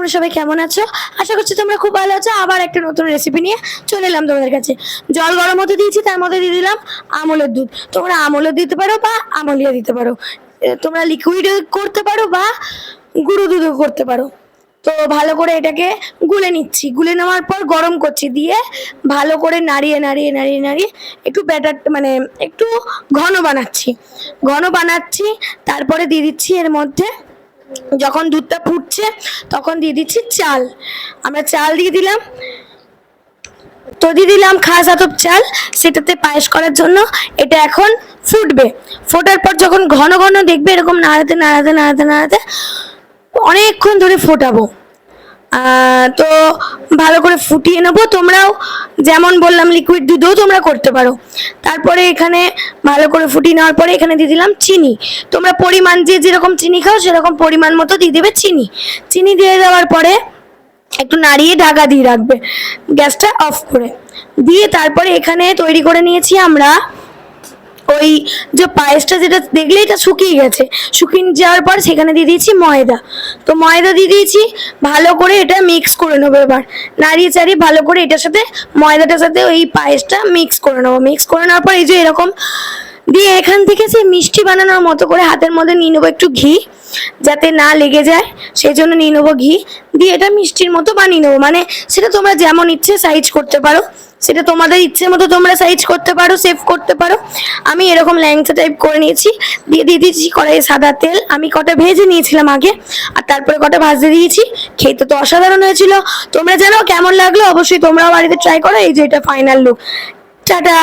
তোমরা সবাই কেমন আছো? আশা করছি তোমরা খুব ভালো আছো। আবার একটা নতুন রেসিপি নিয়ে চলে এলাম তোমাদের কাছে। জল গরম হতে দিয়েছি, তার মধ্যে দিয়ে দিলাম আমলের দুধ। তোমরা আমলও দিতে পারো বা আমলিয়া দিতে পারো, তোমরা লিকুইড করতে পারো বা গুঁড়ো দুধও করতে পারো। তো ভালো করে এটাকে গুলে নিচ্ছি, গুলে নেওয়ার পর গরম করছি, দিয়ে ভালো করে নাড়িয়ে নাড়িয়ে নাড়িয়ে নাড়িয়ে একটু ব্যাটার মানে একটু ঘন বানাচ্ছি। তারপরে দিয়ে দিচ্ছি এর মধ্যে, যখন দুধটা ফুটছে তখন দিয়ে দিচ্ছি চাল। আমরা চাল দিয়ে দিলাম, তো দিয়ে দিলাম খাস আতপ চাল, সেটাতে পায়েস করার জন্য। এটা এখন ফুটবে, ফোটার পর যখন ঘন ঘন দেখবে এরকম নাড়াতে নাড়াতে নাড়াতে নাড়াতে অনেকক্ষণ ধরে ফোটাবো। তো ভালো করে ফুটিয়ে নেবো। তোমরাও যেমন বললাম লিকুইড দুধও তোমরা করতে পারো। তারপরে এখানে ভালো করে ফুটিয়ে নেওয়ার পরে এখানে দিয়ে দিলাম চিনি। তোমরা পরিমাণ যে যেরকম চিনি খাও সেরকম পরিমাণ মতো দিয়ে দেবে চিনি। চিনি দিয়ে দেওয়ার পরে একটু নাড়িয়ে ঢাকা দিয়ে রাখবে, গ্যাসটা অফ করে দিয়ে। তারপরে এখানে তৈরি করে নিয়েছি আমরা ওই যে পায়েসটা, যেটা দেখলে এটা শুকিয়ে গেছে, শুকিয়ে যাওয়ার পর সেখানে দিয়ে দিয়েছি ময়দা। তো ময়দা দিয়ে দিয়েছি, ভালো করে এটা মিক্স করে নেবো। এবার নাড়িয়ে চাড়িয়ে ভালো করে এটার সাথে ময়দাটার সাথে ওই পায়েসটা মিক্স করে নেবো। মিক্স করে নেওয়ার পর এই যে এরকম দিয়ে এখান থেকে সে মিষ্টি বানানোর মতো করে হাতের মধ্যে নিয়ে নেবো একটু ঘি, যাতে না লেগে যায় সেই জন্য নিয়ে নেবো ঘি। দিয়ে এটা মিষ্টির মতো বানিয়ে নেবো, মানে সেটা তোমরা যেমন ইচ্ছে সাইজ করতে পারো, সেটা তোমাদের ইচ্ছে মতো তোমরা সাইজ করতে পারো, সেভ করতে পারো। আমি এরকম ল্যাংচা টাইপ করে নিয়েছি। দিয়ে দিয়েছি কড়াইয়ে সাদা তেল, আমি কটা ভেজে নিয়েছিলাম আগে, আর তারপরে কটা ভাজতে দিয়েছি। খেতে তো অসাধারণ হয়েছিল। তোমরা জানো কেমন লাগলো, অবশ্যই তোমরাও বাড়িতে ট্রাই করো। এই যে এটা ফাইনাল লুক। টাটা।